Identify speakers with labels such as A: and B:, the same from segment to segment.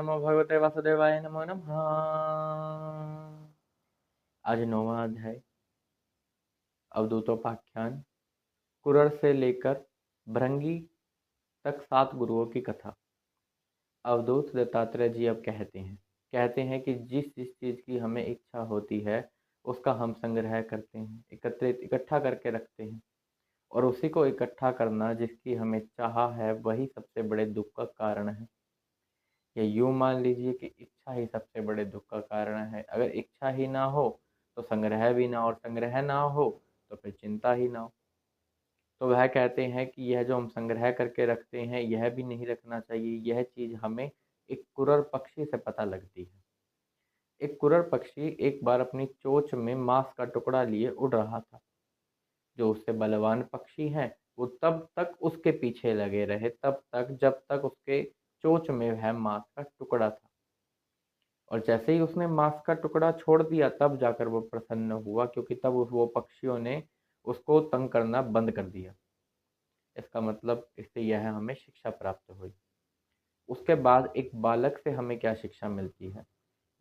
A: नमो भगवते वासुदेवाय नमो नमः। आज 9वां अध्याय अवधूतोपाख्यान कुरर से लेकर भृंगी तक 7 गुरुओं की कथा। अवधूत दत्तात्रेय जी अब कहते हैं कि जिस जिस चीज़ की हमें इच्छा होती है उसका हम संग्रह करते हैं, इकट्ठा करके रखते हैं, और उसी को इकट्ठा करना जिसकी हमें चाह है वही सबसे बड़े दुख का कारण है। या यूँ मान लीजिए कि इच्छा ही सबसे बड़े दुख का कारण है। अगर इच्छा ही ना हो तो संग्रह भी ना, और संग्रह ना हो तो फिर चिंता ही ना हो। तो वह कहते हैं कि यह जो हम संग्रह करके रखते हैं यह भी नहीं रखना चाहिए। यह चीज़ हमें एक कुरर पक्षी से पता लगती है। एक कुरर पक्षी एक बार अपनी चोंच में मांस का टुकड़ा लिए उड़ रहा था। जो उससे बलवान पक्षी हैं वो तब तक उसके पीछे लगे रहे, तब तक जब तक उसके चोंच में वह मांस का टुकड़ा था। और जैसे ही उसने मांस का टुकड़ा छोड़ दिया तब जाकर वो प्रसन्न हुआ, क्योंकि तब वो पक्षियों ने उसको तंग करना बंद कर दिया। इसका मतलब इससे यह हमें शिक्षा प्राप्त हुई। उसके बाद एक बालक से हमें क्या शिक्षा मिलती है?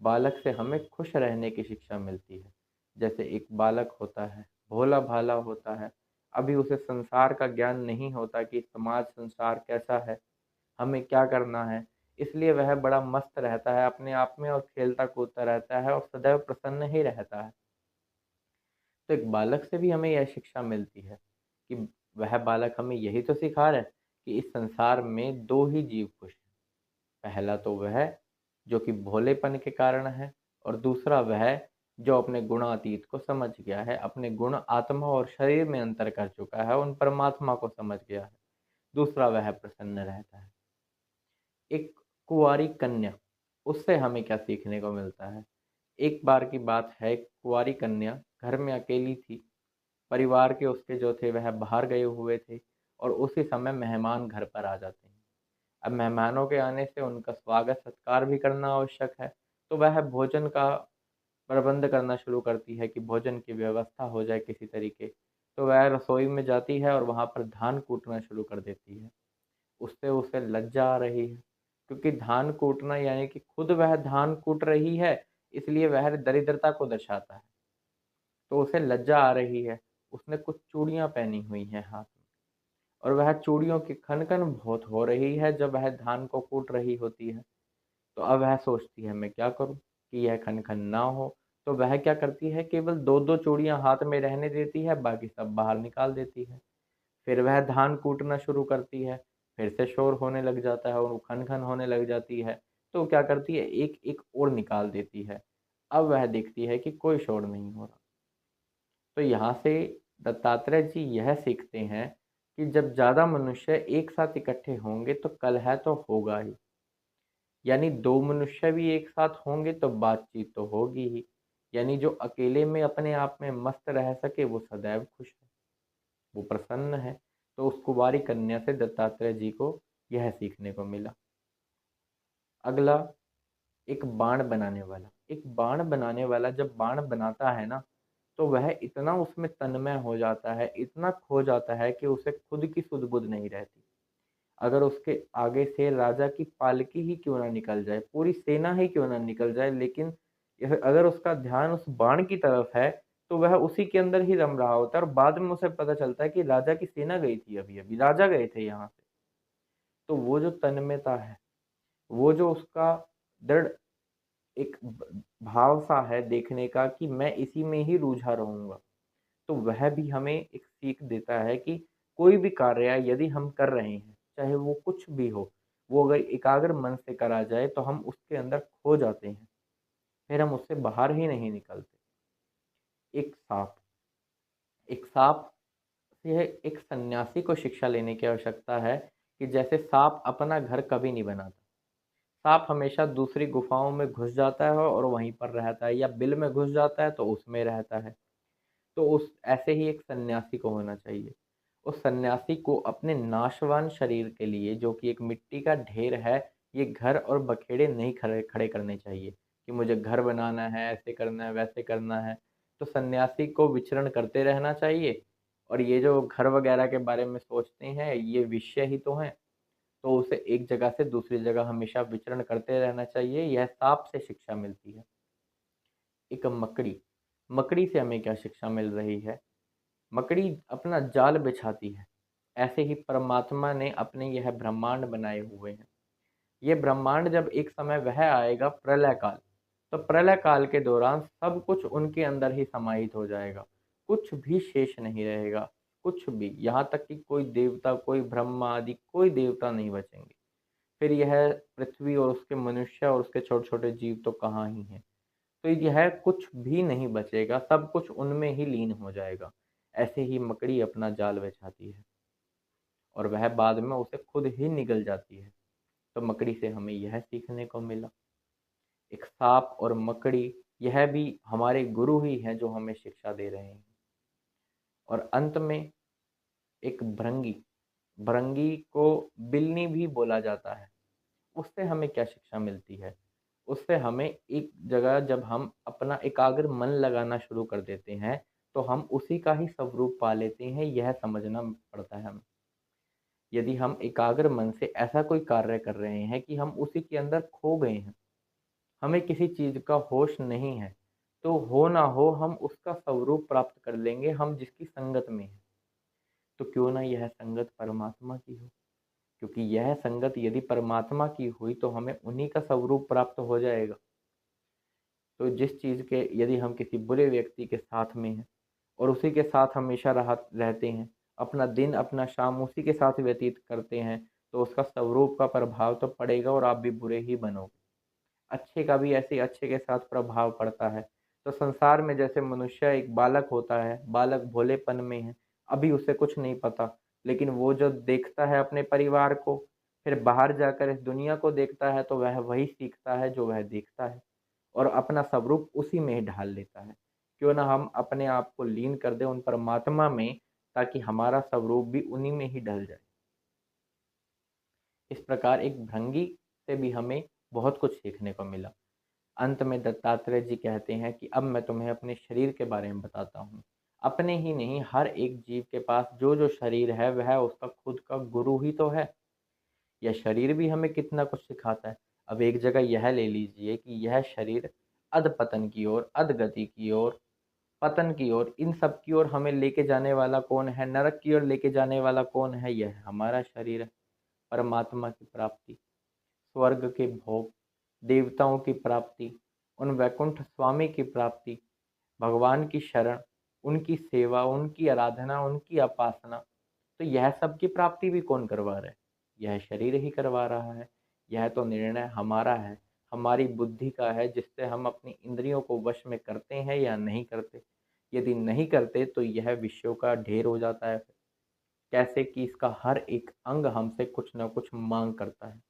A: बालक से हमें खुश रहने की शिक्षा मिलती है। जैसे एक बालक होता है, भोला भाला होता है, अभी उसे संसार का ज्ञान नहीं होता कि समाज संसार कैसा है, हमें क्या करना है। इसलिए वह बड़ा मस्त रहता है अपने आप में और खेलता कूदता रहता है और सदैव प्रसन्न ही रहता है। तो एक बालक से भी हमें यह शिक्षा मिलती है कि वह बालक हमें यही तो सिखा रहा है कि इस संसार में 2 ही जीव खुश हैं। पहला तो वह जो कि भोलेपन के कारण है, और दूसरा वह जो अपने गुणातीत को समझ गया है, अपने गुण आत्मा और शरीर में अंतर कर चुका है, उन परमात्मा को समझ गया है। दूसरा वह प्रसन्न रहता है। एक कुंवारी कन्या, उससे हमें क्या सीखने को मिलता है? एक बार की बात है, एक कुंवारी कन्या घर में अकेली थी। परिवार के उसके जो थे वह बाहर गए हुए थे, और उसी समय मेहमान घर पर आ जाते हैं। अब मेहमानों के आने से उनका स्वागत सत्कार भी करना आवश्यक है। तो वह भोजन का प्रबंध करना शुरू करती है कि भोजन की व्यवस्था हो जाए किसी तरीके। तो वह रसोई में जाती है और वहाँ पर धान कूटना शुरू कर देती है। उससे उसे लज्जा आ रही है, क्योंकि धान कूटना यानी कि खुद वह धान कूट रही है, इसलिए वह दरिद्रता को दर्शाता है। तो उसे लज्जा आ रही है। उसने कुछ चूड़ियाँ पहनी हुई हैं हाथ में, और वह चूड़ियों की खनखन बहुत हो रही है जब वह धान को कूट रही होती है। तो अब वह सोचती है मैं क्या करूं कि यह खनखन ना हो। तो वह क्या करती है, केवल 2-2 चूड़ियां हाथ में रहने देती है, बाकी सब बाहर निकाल देती है। फिर वह धान कूटना शुरू करती है। फिर से शोर होने लग जाता है और वो खनखन होने लग जाती है। तो क्या करती है, एक एक और निकाल देती है। अब वह देखती है कि कोई शोर नहीं हो रहा। तो यहाँ से दत्तात्रेय जी यह सीखते हैं कि जब ज़्यादा मनुष्य एक साथ इकट्ठे होंगे तो कलह तो होगा ही। यानी 2 मनुष्य भी एक साथ होंगे तो बातचीत तो होगी ही। यानी जो अकेले में अपने आप में मस्त रह सके वो सदैव खुश है, वो प्रसन्न है। तो उस कुंवारी कन्या से दत्तात्रेय जी को यह सीखने को मिला। अगला, एक बाण बनाने वाला जब बाण बनाता है ना, तो वह इतना उसमें तन्मय हो जाता है, इतना खो जाता है कि उसे खुद की सुध-बुध नहीं रहती। अगर उसके आगे से राजा की पालकी ही क्यों ना निकल जाए, पूरी सेना ही क्यों ना निकल जाए, लेकिन यह अगर उसका ध्यान उस बाण की तरफ है, तो वह उसी के अंदर ही रम रहा होता है, और बाद में उसे पता चलता है कि राजा की सेना गई थी अभी-अभी, राजा गए थे यहाँ से। तो वो जो तन्मयता है, वो जो उसका दृढ़ एक भाव सा है देखने का कि मैं इसी में ही रूझा रहूँगा, तो वह भी हमें एक सीख देता है कि कोई भी कार्य यदि हम कर रहे हैं, चाहे वो कुछ भी हो, वो अगर एकाग्र मन से करा जाए तो हम उसके अंदर खो जाते हैं, फिर हम उससे बाहर ही नहीं निकलते। एक साँप एक साँप से एक सन्यासी को शिक्षा लेने की आवश्यकता है कि जैसे साँप अपना घर कभी नहीं बनाता। साँप हमेशा दूसरी गुफाओं में घुस जाता है और वहीं पर रहता है, या बिल में घुस जाता है तो उसमें रहता है। तो उस ऐसे ही एक सन्यासी को होना चाहिए। उस सन्यासी को अपने नाशवान शरीर के लिए, जो कि एक मिट्टी का ढेर है, ये घर और बखेड़े नहीं खड़े खड़े करने चाहिए कि मुझे घर बनाना है, ऐसे करना है, वैसे करना है। तो सन्यासी को विचरण करते रहना चाहिए, और ये जो घर वगैरह के बारे में सोचते हैं, ये विषय ही तो हैं। तो उसे एक जगह से दूसरी जगह हमेशा विचरण करते रहना चाहिए। यह साँप से शिक्षा मिलती है। एक मकड़ी, मकड़ी से हमें क्या शिक्षा मिल रही है? मकड़ी अपना जाल बिछाती है। ऐसे ही परमात्मा ने अपने यह ब्रह्मांड बनाए हुए हैं। ये ब्रह्मांड जब एक समय वह आएगा प्रलय काल, तो प्रलय काल के दौरान सब कुछ उनके अंदर ही समाहित हो जाएगा। कुछ भी शेष नहीं रहेगा, कुछ भी, यहाँ तक कि कोई देवता, कोई ब्रह्मा आदि कोई देवता नहीं बचेंगे। फिर यह पृथ्वी और उसके मनुष्य और उसके छोटे-छोटे जीव तो कहाँ ही हैं। तो यह कुछ भी नहीं बचेगा, सब कुछ उनमें ही लीन हो जाएगा। ऐसे ही मकड़ी अपना जाल बिछाती है और वह बाद में उसे खुद ही निगल जाती है। तो मकड़ी से हमें यह सीखने को मिला। एक सांप और मकड़ी, यह भी हमारे गुरु ही हैं जो हमें शिक्षा दे रहे हैं। और अंत में एक भृंगी, भृंगी को बिल्ली भी बोला जाता है। उससे हमें क्या शिक्षा मिलती है? उससे हमें एक जगह जब हम अपना एकाग्र मन लगाना शुरू कर देते हैं, तो हम उसी का ही स्वरूप पा लेते हैं, यह समझना पड़ता है हमें। यदि हम एकाग्र मन से ऐसा कोई कार्य कर रहे हैं कि हम उसी के अंदर खो गए हैं, हमें किसी चीज़ का होश नहीं है, तो हो ना हो हम उसका स्वरूप प्राप्त कर लेंगे, हम जिसकी संगत में हैं। तो क्यों ना यह संगत परमात्मा की हो? क्योंकि यह संगत यदि परमात्मा की हुई तो हमें उन्हीं का स्वरूप प्राप्त हो जाएगा। तो जिस चीज़ के यदि हम किसी बुरे व्यक्ति के साथ में हैं और उसी के साथ हमेशा रहते हैं, अपना दिन अपना शाम उसी के साथ व्यतीत करते हैं, तो उसका स्वरूप का प्रभाव तो पड़ेगा और आप भी बुरे ही बनोगे। अच्छे का भी ऐसे ही अच्छे के साथ प्रभाव पड़ता है। तो संसार में जैसे मनुष्य एक बालक होता है, बालक भोलेपन में है, अभी उसे कुछ नहीं पता, लेकिन वो जो देखता है अपने परिवार को, फिर बाहर जाकर इस दुनिया को देखता है, तो वह वही सीखता है जो वह देखता है और अपना स्वरूप उसी में ही ढाल लेता है। क्यों ना हम अपने आप को लीन कर दें उन परमात्मा में, ताकि हमारा स्वरूप भी उन्हीं में ही ढल जाए। इस प्रकार एक भृंगी से भी हमें बहुत कुछ सीखने को मिला। अंत में दत्तात्रेय जी कहते हैं कि अब मैं तुम्हें अपने शरीर के बारे में बताता हूँ। अपने ही नहीं, हर एक जीव के पास जो जो शरीर है वह उसका खुद का गुरु ही तो है। यह शरीर भी हमें कितना कुछ सिखाता है। अब एक जगह यह ले लीजिए कि यह शरीर अधपतन की ओर, अधगति की ओर, पतन की ओर, इन सब की ओर हमें लेके जाने वाला कौन है? नरक की ओर लेके जाने वाला कौन है? यह हमारा शरीर है। परमात्मा की प्राप्ति, स्वर्ग के भोग, देवताओं की प्राप्ति, उन वैकुंठ स्वामी की प्राप्ति, भगवान की शरण, उनकी सेवा, उनकी आराधना, उनकी उपासना, तो यह सब की प्राप्ति भी कौन करवा रहा है? यह शरीर ही करवा रहा है। यह तो निर्णय हमारा है, हमारी बुद्धि का है, जिससे हम अपनी इंद्रियों को वश में करते हैं या नहीं करते। यदि नहीं करते तो यह विषयों का ढेर हो जाता है। कैसे कि इसका हर एक अंग हमसे कुछ न कुछ मांग करता है।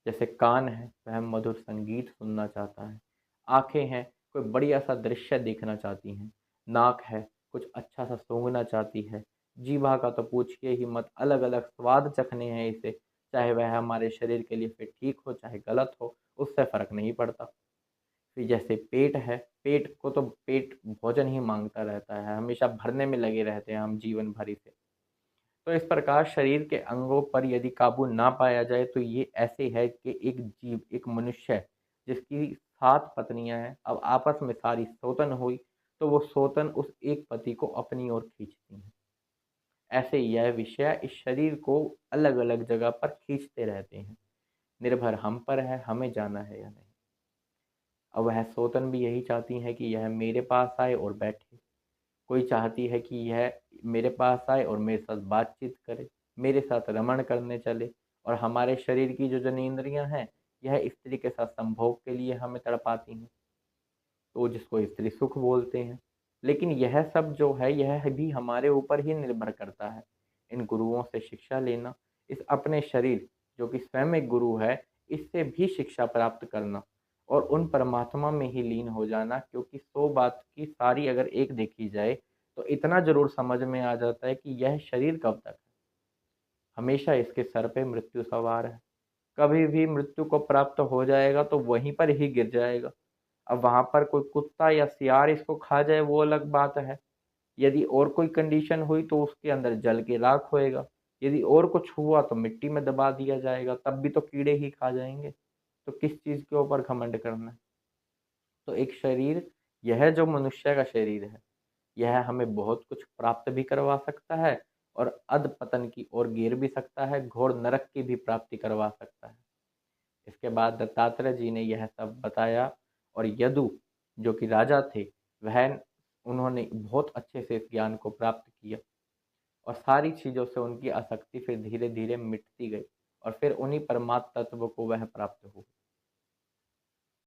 A: जैसे कान है, वह मधुर संगीत सुनना चाहता है। आँखें हैं, कोई बढ़िया सा दृश्य देखना चाहती हैं। नाक है, कुछ अच्छा सा सूँघना चाहती है। जीभा का तो पूछिए ही मत, अलग-अलग स्वाद चखने हैं इसे, चाहे वह हमारे शरीर के लिए फिर ठीक हो, चाहे गलत हो, उससे फ़र्क नहीं पड़ता। फिर जैसे पेट है, पेट को तो पेट भोजन ही माँगता रहता है, हमेशा भरने में लगे रहते हैं हम जीवन भर इसे। तो इस प्रकार शरीर के अंगों पर यदि काबू ना पाया जाए तो ये ऐसे है कि एक जीव, एक मनुष्य है, जिसकी 7 पत्नियां हैं, अब आपस में सारी सौतन हुई, तो वो सौतन उस एक पति को अपनी ओर खींचती हैं। ऐसे यह विषय इस शरीर को अलग अलग जगह पर खींचते रहते हैं। निर्भर हम पर है, हमें जाना है या नहीं। अब वह सौतन भी यही चाहती हैं कि यह मेरे पास आए और बैठे। कोई चाहती है कि यह मेरे पास आए और मेरे साथ बातचीत करे, मेरे साथ रमण करने चले, और हमारे शरीर की जो जनेंद्रियां हैं, यह स्त्री के साथ संभोग के लिए हमें तड़पाती हैं, तो जिसको स्त्री सुख बोलते हैं। लेकिन यह सब जो है, यह भी हमारे ऊपर ही निर्भर करता है। इन गुरुओं से शिक्षा लेना, इस अपने शरीर जो कि स्वयं एक गुरु है, इससे भी शिक्षा प्राप्त करना और उन परमात्मा में ही लीन हो जाना, क्योंकि 100 बात की सारी अगर एक देखी जाए तो इतना ज़रूर समझ में आ जाता है कि यह शरीर कब तक है। हमेशा इसके सर पे मृत्यु सवार है। कभी भी मृत्यु को प्राप्त हो जाएगा तो वहीं पर ही गिर जाएगा। अब वहाँ पर कोई कुत्ता या सियार इसको खा जाए वो अलग बात है। यदि और कोई कंडीशन हुई तो उसके अंदर जल के राख होएगा। यदि और कुछ हुआ तो मिट्टी में दबा दिया जाएगा, तब भी तो कीड़े ही खा जाएँगे। तो किस चीज़ के ऊपर घमंड करना है? तो एक शरीर, यह जो मनुष्य का शरीर है, यह हमें बहुत कुछ प्राप्त भी करवा सकता है और अधपतन की ओर गिर भी सकता है, घोर नरक की भी प्राप्ति करवा सकता है। इसके बाद दत्तात्रेय जी ने यह सब बताया और यदु जो कि राजा थे, वह उन्होंने बहुत अच्छे से इस ज्ञान को प्राप्त किया और सारी चीज़ों से उनकी आसक्ति फिर धीरे-धीरे मिटती गई और फिर उन्हीं परमात्म तत्व को वह प्राप्त हुए।